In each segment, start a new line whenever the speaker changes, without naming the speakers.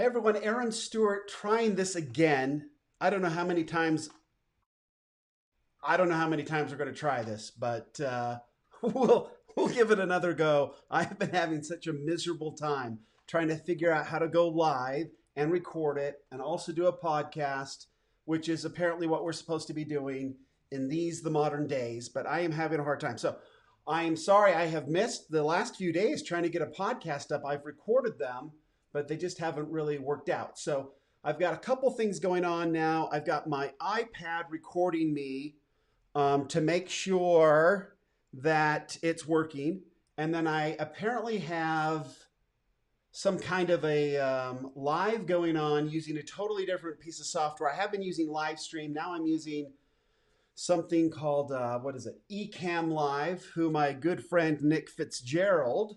Hey everyone, Aaron Stewart trying this again. I don't know how many times we're going to try this, but we'll give it another go. I've been having such a miserable time trying to figure out how to go live and record it and also do a podcast, which is apparently what we're supposed to be doing in the modern days, but I am having a hard time. So I am sorry I have missed the last few days trying to get a podcast up. I've recorded them, but they just haven't really worked out. So I've got a couple things going on now. I've got my iPad recording me to make sure that it's working. And then I apparently have some kind of a live going on using a totally different piece of software. I have been using Livestream. Now I'm using something called, Ecamm Live, who my good friend Nick Fitzgerald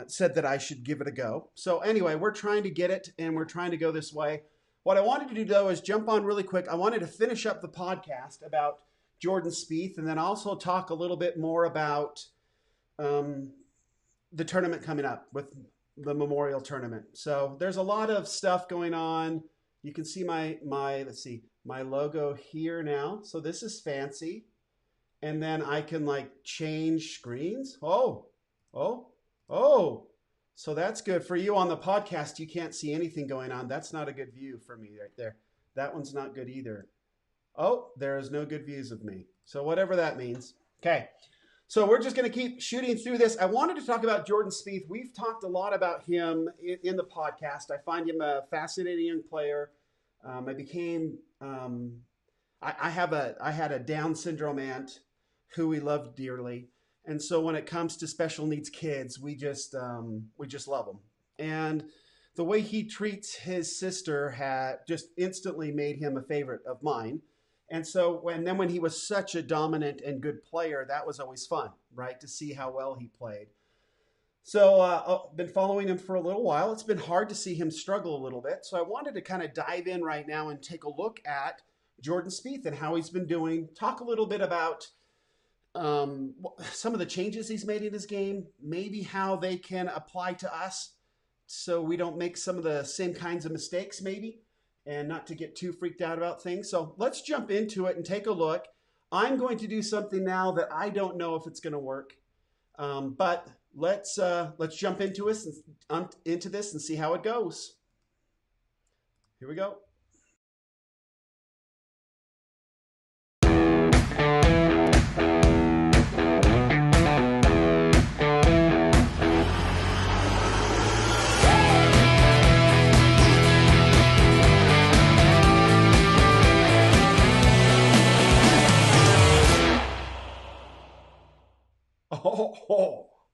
said that I should give it a go. So anyway, we're trying to get it and we're trying to go this way. What I wanted to do though is jump on really quick. I wanted to finish up the podcast about Jordan Spieth and then also talk a little bit more about the tournament coming up with the Memorial Tournament. So there's a lot of stuff going on. You can see my logo here now. So this is fancy. And then I can like change screens. Oh. So that's good. For you on the podcast, you can't see anything going on. That's not a good view for me right there. That one's not good either. Oh, there is no good views of me. So whatever that means. Okay. So we're just going to keep shooting through this. I wanted to talk about Jordan Spieth. We've talked a lot about him in the podcast. I find him a fascinating young player. I had a Down syndrome aunt who we loved dearly. And so when it comes to special needs kids, we just love them. And the way he treats his sister had just instantly made him a favorite of mine. And so when he was such a dominant and good player, that was always fun, right? To see how well he played. So I've been following him for a little while. It's been hard to see him struggle a little bit. So I wanted to kind of dive in right now and take a look at Jordan Spieth and how he's been doing. Talk a little bit about some of the changes he's made in his game, maybe how they can apply to us so we don't make some of the same kinds of mistakes maybe, and not to get too freaked out about things. So let's jump into it and take a look. I'm going to do something now that I don't know if it's going to work, but let's jump into this and see how it goes. Here we go.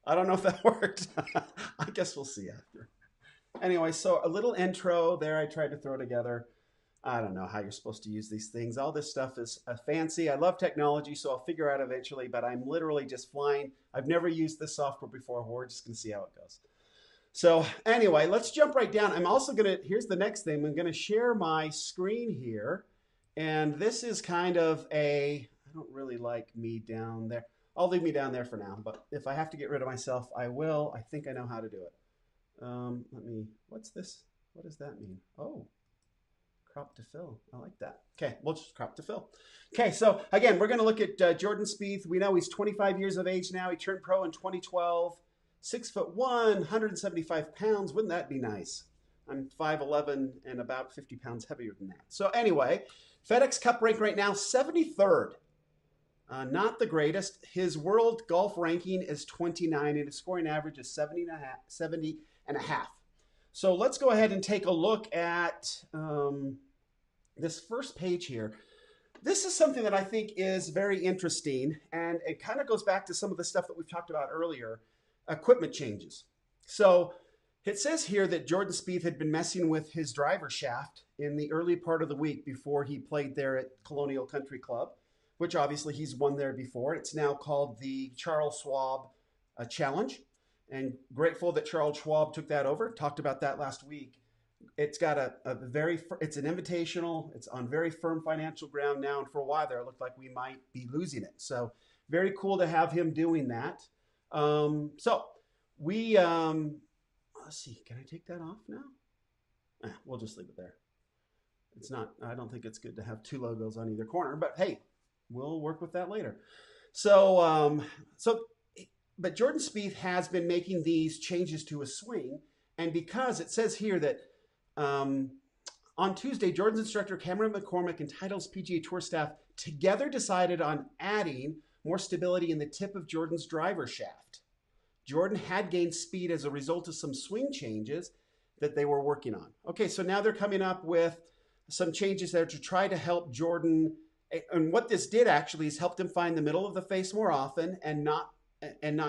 I don't know if that worked. I guess we'll see after. Anyway, so a little intro there I tried to throw together. I don't know how you're supposed to use these things. All this stuff is fancy. I love technology, so I'll figure out eventually, but I'm literally just flying. I've never used this software before. We're just going to see how it goes. So anyway, let's jump right down. I'm also going to, here's the next thing. I'm going to share my screen here. And this is kind of I don't really like me down there. I'll leave me down there for now, but if I have to get rid of myself, I will. I think I know how to do it. What's this? What does that mean? Oh, crop to fill. I like that. Okay, we'll just crop to fill. Okay, so again, we're going to look at Jordan Spieth. We know he's 25 years of age now. He turned pro in 2012. 6'1", 175 pounds. Wouldn't that be nice? I'm 5'11" and about 50 pounds heavier than that. So anyway, FedEx Cup rank right now, 73rd. Not the greatest. His world golf ranking is 29 and his scoring average is 70 and a half. So let's go ahead and take a look at this first page here. This is something that I think is very interesting, and it kind of goes back to some of the stuff that we've talked about earlier, equipment changes. So it says here that Jordan Spieth had been messing with his driver shaft in the early part of the week before he played there at Colonial Country Club, which obviously he's won there before. It's now called the Charles Schwab Challenge, and grateful that Charles Schwab took that over. Talked about that last week. It's got it's an invitational. It's on very firm financial ground now, and for a while there, it looked like we might be losing it. So very cool to have him doing that. So we let's see. Can I take that off now? We'll just leave it there. It's not, I don't think it's good to have two logos on either corner, but hey, we'll work with that later. So, but Jordan Spieth has been making these changes to his swing. And because it says here that on Tuesday, Jordan's instructor Cameron McCormick and Titleist PGA Tour staff together decided on adding more stability in the tip of Jordan's driver shaft. Jordan had gained speed as a result of some swing changes that they were working on. Okay, so now they're coming up with some changes there to try to help Jordan. And what this did actually is helped him find the middle of the face more often and not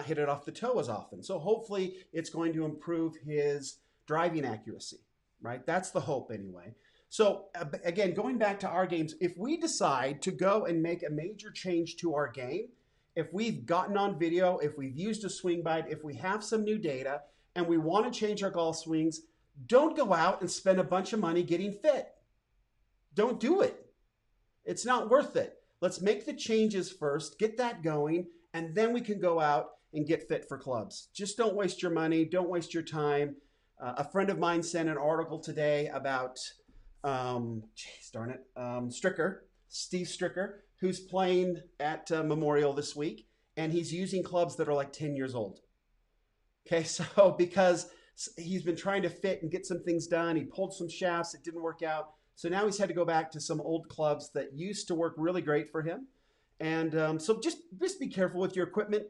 hit it off the toe as often. So hopefully it's going to improve his driving accuracy, right? That's the hope anyway. So again, going back to our games, if we decide to go and make a major change to our game, if we've gotten on video, if we've used a swing bite, if we have some new data and we want to change our golf swings, don't go out and spend a bunch of money getting fit. Don't do it. It's not worth it. Let's make the changes first, get that going, and then we can go out and get fit for clubs. Just don't waste your money. Don't waste your time. A friend of mine sent an article today about, Stricker, Steve Stricker, who's playing at Memorial this week, and he's using clubs that are like 10 years old. Okay, so because he's been trying to fit and get some things done, he pulled some shafts, it didn't work out. So now he's had to go back to some old clubs that used to work really great for him. And so just be careful with your equipment.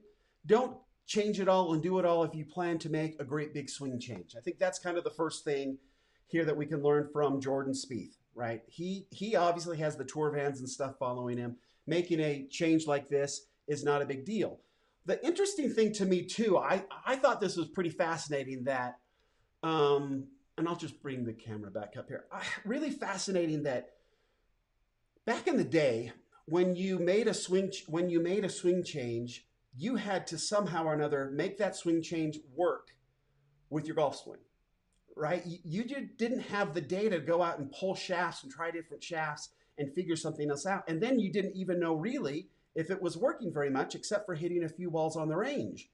Don't change it all and do it all if you plan to make a great big swing change. I think that's kind of the first thing here that we can learn from Jordan Spieth, right? He obviously has the tour vans and stuff following him. Making a change like this is not a big deal. The interesting thing to me too, I thought this was pretty fascinating that, and I'll just bring the camera back up here. Really fascinating that back in the day, when you made a swing change, you had to somehow or another make that swing change work with your golf swing, right? You didn't have the data to go out and pull shafts and try different shafts and figure something else out. And then you didn't even know really if it was working very much, except for hitting a few balls on the range.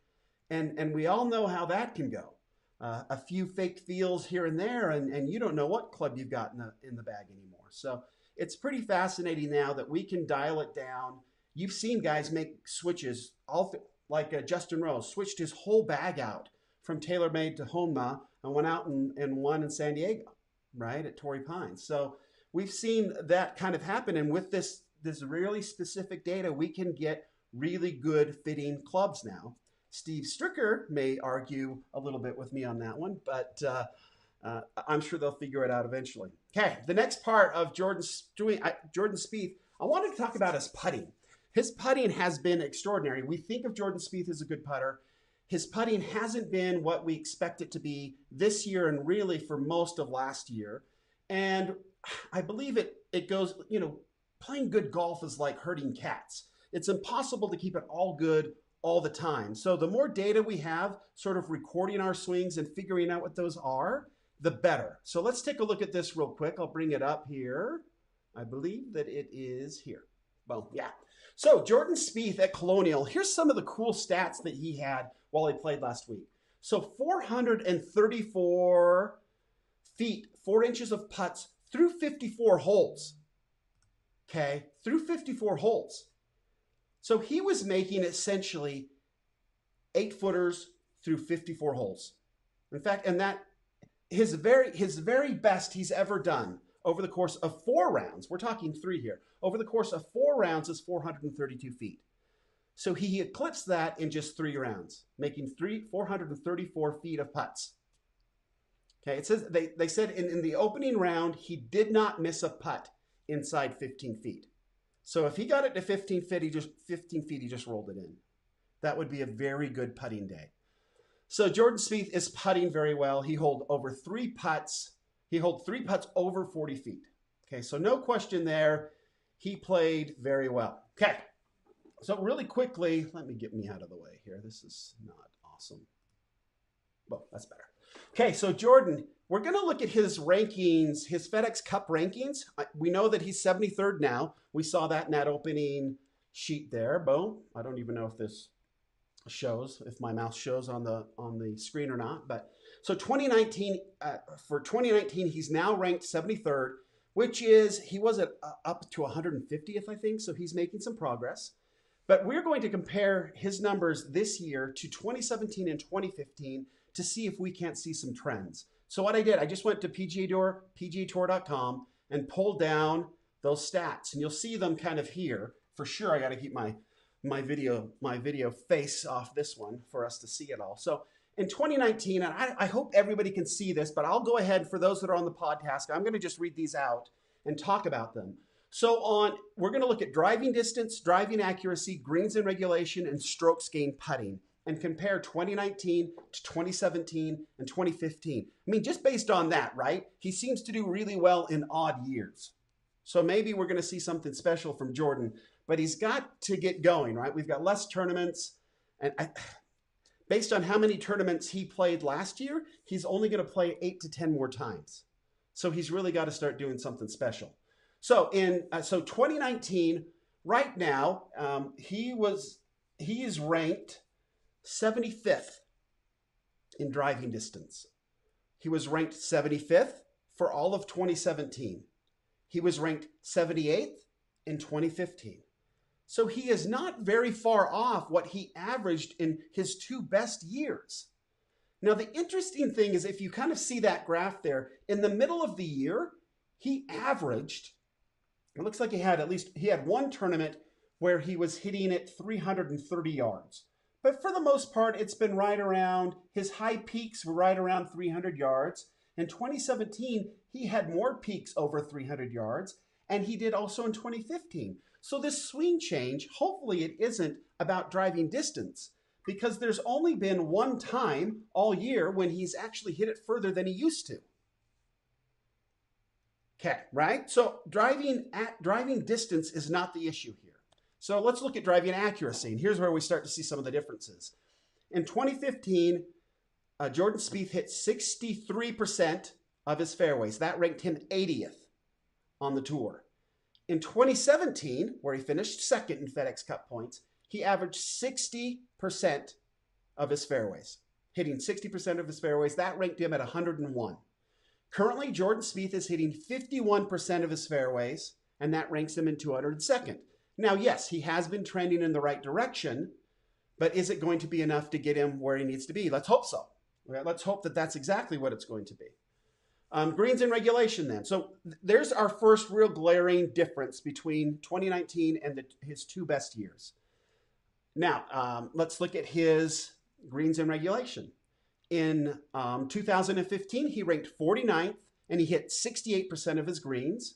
And we all know how that can go. A few fake feels here and there, and you don't know what club you've got in the bag anymore. So it's pretty fascinating now that we can dial it down. You've seen guys make switches, like Justin Rose switched his whole bag out from TaylorMade to Honma and went out and won in San Diego, right, at Torrey Pines. So we've seen that kind of happen, and with this really specific data, we can get really good fitting clubs now. Steve Stricker may argue a little bit with me on that one, but I'm sure they'll figure it out eventually. Okay, the next part of Jordan Spieth, I wanted to talk about his putting. His putting has been extraordinary. We think of Jordan Spieth as a good putter. His putting hasn't been what we expect it to be this year and really for most of last year. And I believe it goes, playing good golf is like herding cats. It's impossible to keep it all good all the time. So the more data we have sort of recording our swings and figuring out what those are, the better. So let's take a look at this real quick. I'll bring it up here. I believe that it is here. Well, yeah. So Jordan Spieth at Colonial, here's some of the cool stats that he had while he played last week. So 434 feet, 4 inches of putts through 54 holes. Okay, through 54 holes. So he was making essentially 8-footers through 54 holes. In fact, and that his very best he's ever done over the course of 4 rounds, we're talking 3 here, over the course of 4 rounds is 432 feet. So he eclipsed that in just 3 rounds, making 434 feet of putts. Okay, it says they said in the opening round, he did not miss a putt inside 15 feet. So if he got it to 15 feet, he just rolled it in. That would be a very good putting day. So Jordan Spieth is putting very well. He holed 3 putts over 40 feet. Okay, so no question there. He played very well. Okay, so really quickly, let me get me out of the way here. This is not awesome. Well, that's better. Okay, so Jordan, we're going to look at his rankings, his FedEx Cup rankings. We know that he's 73rd now. We saw that in that opening sheet there. Boom. I don't even know if this shows, if my mouse shows on the screen or not. But so 2019, for 2019, he's now ranked 73rd, which is, he was up to 150th, I think. So he's making some progress. But we're going to compare his numbers this year to 2017 and 2015 to see if we can't see some trends. So what I did, I just went to PGAtour.com and pulled down those stats, and you'll see them kind of here. For sure, I got to keep my video face off this one for us to see it all. So in 2019, and I hope everybody can see this, but I'll go ahead, for those that are on the podcast, I'm going to just read these out and talk about them. So we're going to look at driving distance, driving accuracy, greens in regulation, and strokes gained putting, and compare 2019 to 2017 and 2015. I mean, just based on that, right? He seems to do really well in odd years. So maybe we're going to see something special from Jordan, but he's got to get going, right? We've got less tournaments, and based on how many tournaments he played last year, he's only going to play 8 to 10 more times. So he's really got to start doing something special. So 2019, right now, he is ranked 75th in driving distance. He was ranked 75th for all of 2017. He was ranked 78th in 2015. So he is not very far off what he averaged in his 2 best years. Now, the interesting thing is, if you kind of see that graph there, in the middle of the year, he averaged, it looks like he had one tournament where he was hitting it 330 yards. But for the most part, it's been right around, his high peaks were right around 300 yards. In 2017, he had more peaks over 300 yards, and he did also in 2015. So this swing change, hopefully it isn't about driving distance, because there's only been one time all year when he's actually hit it further than he used to. Okay, right? So driving distance is not the issue here. So let's look at driving accuracy, and here's where we start to see some of the differences. In 2015, Jordan Spieth hit 63% of his fairways. That ranked him 80th on the tour. In 2017, where he finished second in FedEx Cup points, he averaged 60% of his fairways, hitting 60% of his fairways. That ranked him at 101. Currently, Jordan Spieth is hitting 51% of his fairways, and that ranks him in 202nd. Now, yes, he has been trending in the right direction, but is it going to be enough to get him where he needs to be? Let's hope so. Let's hope that that's exactly what it's going to be. Greens in regulation then. So there's our first real glaring difference between 2019 and his 2 best years. Now, let's look at his greens in regulation. In 2015, he ranked 49th, and he hit 68% of his greens.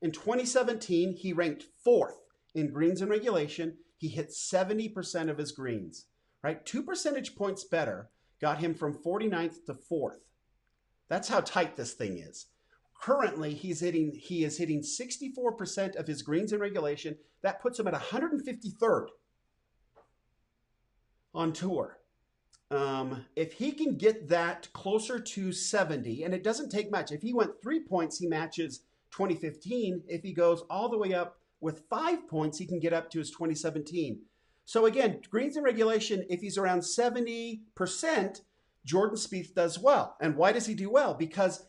In 2017, he ranked 4th in greens in regulation. He hit 70% of his greens, right? 2 percentage points better got him from 49th to 4th. That's how tight this thing is. Currently, he is hitting 64% of his greens in regulation. That puts him at 153rd on tour. If he can get that closer to 70, and it doesn't take much. If he went 3 points, he matches 2015. If he goes all the way up with 5 points, he can get up to his 2017. So again, greens in regulation, if he's around 70%, Jordan Spieth does well. And why does he do well? Because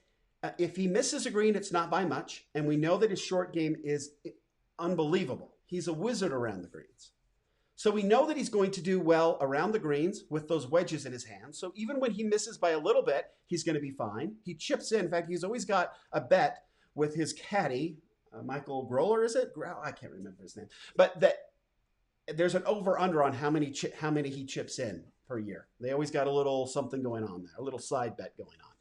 if he misses a green, it's not by much. And we know that his short game is unbelievable. He's a wizard around the greens. So we know that he's going to do well around the greens with those wedges in his hand. So even when he misses by a little bit, he's going to be fine. He chips in. In fact, he's always got a bet with his caddy, Michael Groller, is it? I can't remember his name. But there's an over-under on how many he chips in per year. They always got a little something going on there, a little side bet going on.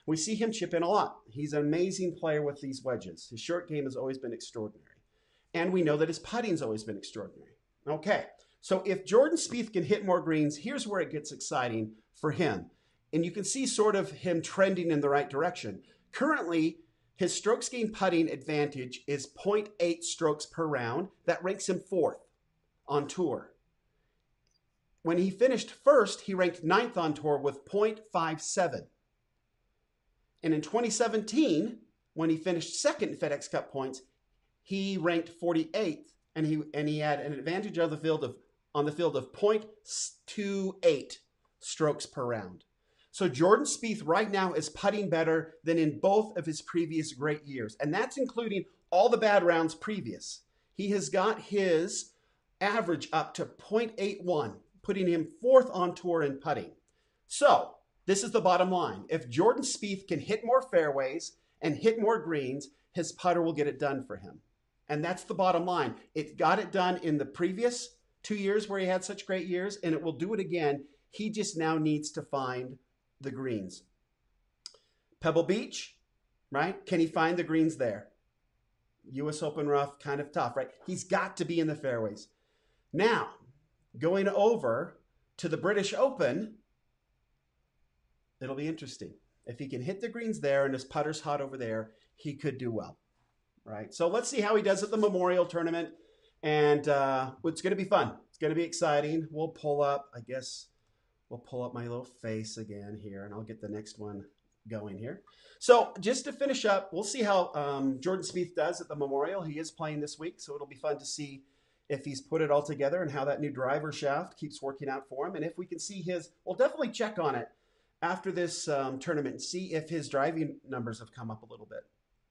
We see him chip in a lot. He's an amazing player with these wedges. His short game has always been extraordinary. And we know that his putting's always been extraordinary. Okay, so if Jordan Spieth can hit more greens, here's where it gets exciting for him. And you can see sort of him trending in the right direction. Currently, his strokes gained putting advantage is 0.8 strokes per round. That ranks him 4th on tour. When he finished first, he ranked 9th on tour with 0.57. And in 2017, when he finished second in FedEx Cup points, he ranked 48th, and he had an advantage of the field of on the field of 0.28 strokes per round. So Jordan Spieth right now is putting better than in both of his previous great years. And that's including all the bad rounds previous. He has got his average up to 0.81, putting him fourth on tour in putting. So this is the bottom line. If Jordan Spieth can hit more fairways and hit more greens, his putter will get it done for him. And that's the bottom line. It got it done in the previous 2 years where he had such great years, and it will do it again. He just now needs to find the greens. Pebble Beach, right? Can he find the greens there? US Open rough, kind of tough, right? He's got to be in the fairways. Now, going over to the British Open, it'll be interesting. If he can hit the greens there and his putter's hot over there, he could do well, right? So let's see how he does at the Memorial Tournament. And it's going to be fun. It's going to be exciting. We'll pull up, I guess, we'll pull up my little face again here, and I'll get the next one going here. So just to finish up, we'll see how Jordan Spieth does at the Memorial. He is playing this week, so it'll be fun to see if he's put it all together and how that new driver shaft keeps working out for him. And if we can see we'll definitely check on it after this tournament and see if his driving numbers have come up a little bit,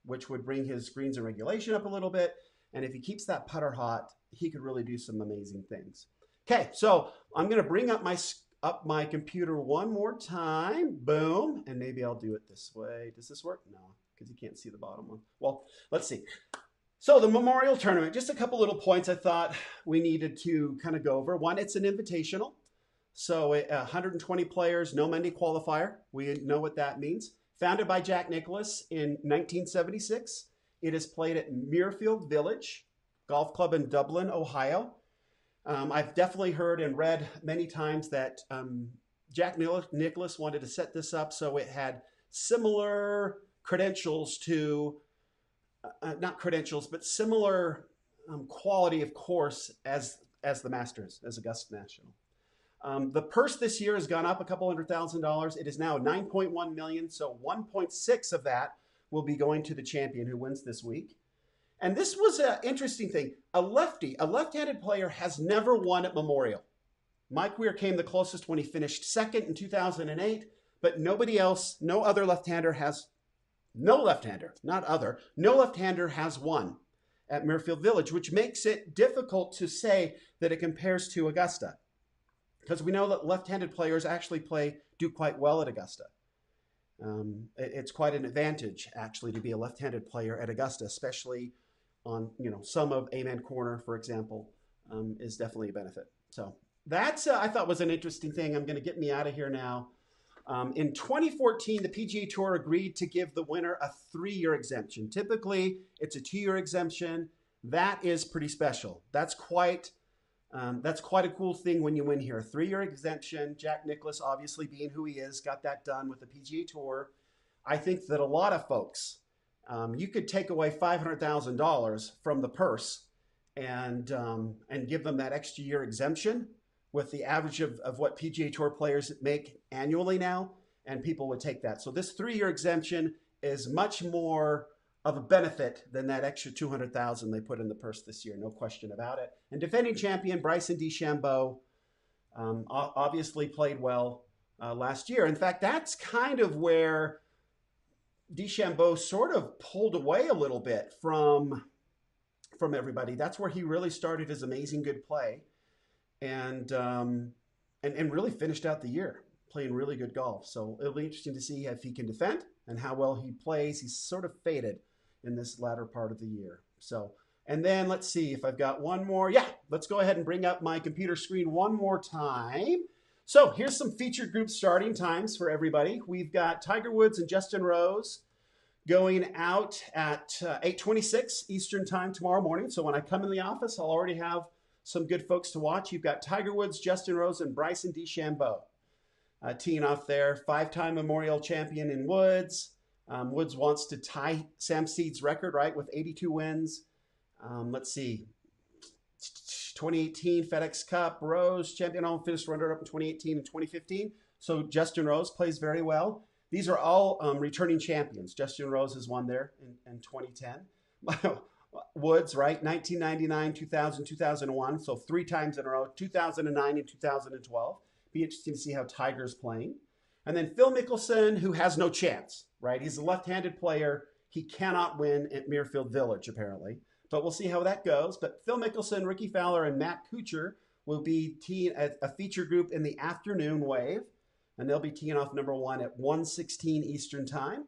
which would bring his greens and regulation up a little bit. And if he keeps that putter hot, he could really do some amazing things. Okay, so I'm going to bring up my computer one more time. Boom. And maybe I'll do it this way. Does this work? No, because you can't see the bottom one. Well, let's see. So the Memorial Tournament, just a couple little points I thought we needed to kind of go over. One, it's an invitational. So 120 players, no Monday qualifier. We know what that means. Founded by Jack Nicklaus in 1976. It is played at Muirfield Village Golf Club in Dublin, Ohio. I've definitely heard and read many times that Jack Nicklaus wanted to set this up so it had similar credentials to, not credentials, but similar quality of course as the Masters, as Augusta National. The purse this year has gone up a couple $100,000. It is now $9.1 million, so 1.6 of that will be going to the champion who wins this week. And this was an interesting thing. A left-handed player has never won at Memorial. Mike Weir came the closest when he finished second in 2008, but nobody else, no left-hander has won at Muirfield Village, which makes it difficult to say that it compares to Augusta, because we know that left-handed players actually do quite well at Augusta. It's quite an advantage, actually, to be a left-handed player at Augusta, especially on, some of Amen Corner, for example, is definitely a benefit. So that's, I thought, was an interesting thing. I'm going to get me out of here now. In 2014, the PGA Tour agreed to give the winner a 3-year exemption. Typically, it's a 2-year exemption. That is pretty special. That's quite a cool thing when you win here. A 3-year exemption. Jack Nicklaus, obviously being who he is, got that done with the PGA Tour. I think that a lot of folks, you could take away $500,000 from the purse and give them that extra year exemption with the average of what PGA Tour players make annually now, and people would take that. So this 3-year exemption is much more of a benefit than that extra $200,000 they put in the purse this year, no question about it. And defending champion Bryson DeChambeau obviously played well last year. In fact, that's kind of where DeChambeau sort of pulled away a little bit from everybody. That's where he really started his amazing good play, and really finished out the year playing really good golf. So it'll be interesting to see if he can defend and how well he plays. He's sort of faded in this latter part of the year. So, and then let's see if I've got one more. Yeah, let's go ahead and bring up my computer screen one more time. So here's some featured group starting times for everybody. We've got Tiger Woods and Justin Rose going out at 8:26 Eastern time tomorrow morning. So when I come in the office, I'll already have some good folks to watch. You've got Tiger Woods, Justin Rose, and Bryson DeChambeau teeing off there. 5-time Memorial champion in Woods. Woods wants to tie Sam Seed's record, right, with 82 wins. Let's see. 2018 FedEx Cup, Rose, champion, finished runner-up in 2018 and 2015. So Justin Rose plays very well. These are all returning champions. Justin Rose has won there in 2010. Woods, right? 1999, 2000, 2001. So 3 times in a row, 2009 and 2012. Be interesting to see how Tiger's playing. And then Phil Mickelson, who has no chance, right? He's a left-handed player. He cannot win at Muirfield Village, apparently. But we'll see how that goes. But Phil Mickelson, Ricky Fowler, and Matt Kuchar will be teeing a feature group in the afternoon wave. And they'll be teeing off number 1 at 1:16 Eastern Time.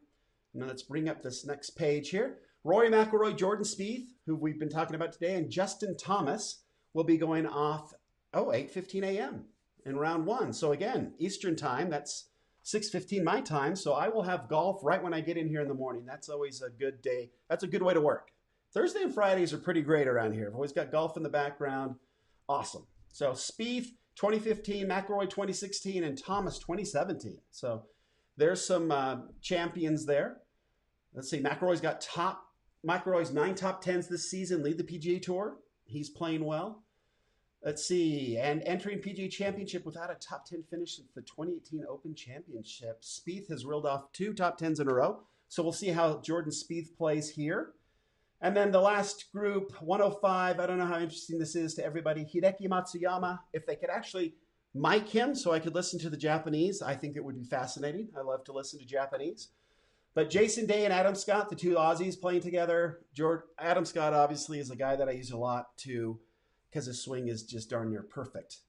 Now let's bring up this next page here. Rory McIlroy, Jordan Spieth, who we've been talking about today, and Justin Thomas will be going off 8:15 a.m. in round 1. So again, Eastern Time, that's 6:15 my time. So I will have golf right when I get in here in the morning. That's always a good day. That's a good way to work. Thursday and Fridays are pretty great around here. I've always got golf in the background. Awesome. So Spieth 2015, McIlroy 2016, and Thomas 2017. So there's some champions there. Let's see. McIlroy's 9 top 10s this season, lead the PGA Tour. He's playing well. Let's see. And entering PGA Championship without a top 10 finish since the 2018 Open Championship. Spieth has reeled off 2 top 10s in a row. So we'll see how Jordan Spieth plays here. And then the last group, 105. I don't know how interesting this is to everybody. Hideki Matsuyama. If they could actually mic him so I could listen to the Japanese, I think it would be fascinating. I love to listen to Japanese. But Jason Day and Adam Scott, the 2 Aussies playing together. Adam Scott obviously is a guy that I use a lot too because his swing is just darn near perfect.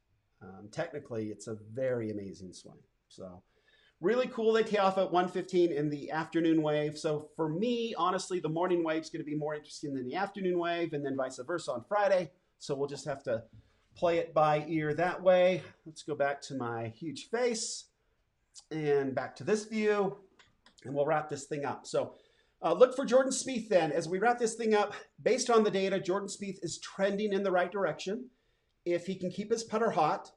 Technically, it's a very amazing swing. So really cool. They tee off at 1:15 in the afternoon wave. So for me, honestly, the morning wave is going to be more interesting than the afternoon wave, and then vice versa on Friday. So we'll just have to play it by ear that way. Let's go back to my huge face and back to this view. And we'll wrap this thing up. So look for Jordan Spieth then. As we wrap this thing up, based on the data, Jordan Spieth is trending in the right direction. If he can keep his putter hot,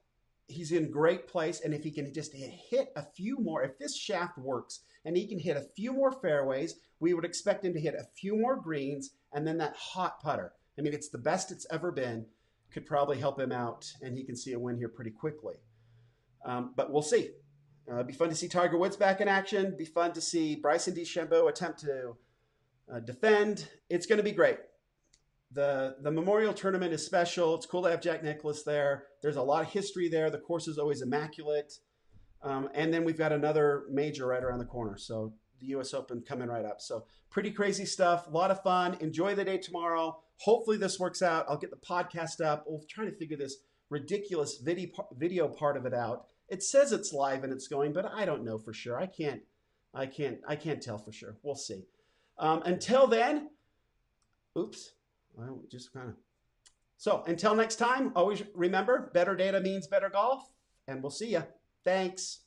he's in great place. And if he can just hit a few more, if this shaft works and he can hit a few more fairways, we would expect him to hit a few more greens and then that hot putter. I mean, it's the best it's ever been. Could probably help him out and he can see a win here pretty quickly. But we'll see. It'd be fun to see Tiger Woods back in action. Be fun to see Bryson DeChambeau attempt to defend. It's going to be great. The Memorial Tournament is special. It's cool to have Jack Nicklaus there. There's a lot of history there. The course is always immaculate. And then we've got another major right around the corner. So the U.S. Open coming right up. So pretty crazy stuff. A lot of fun. Enjoy the day tomorrow. Hopefully this works out. I'll get the podcast up. We'll try to figure this ridiculous video part of it out. It says it's live and it's going, but I don't know for sure. I can't tell for sure. We'll see. Until then, So until next time, always remember, better data means better golf, and we'll see ya. Thanks.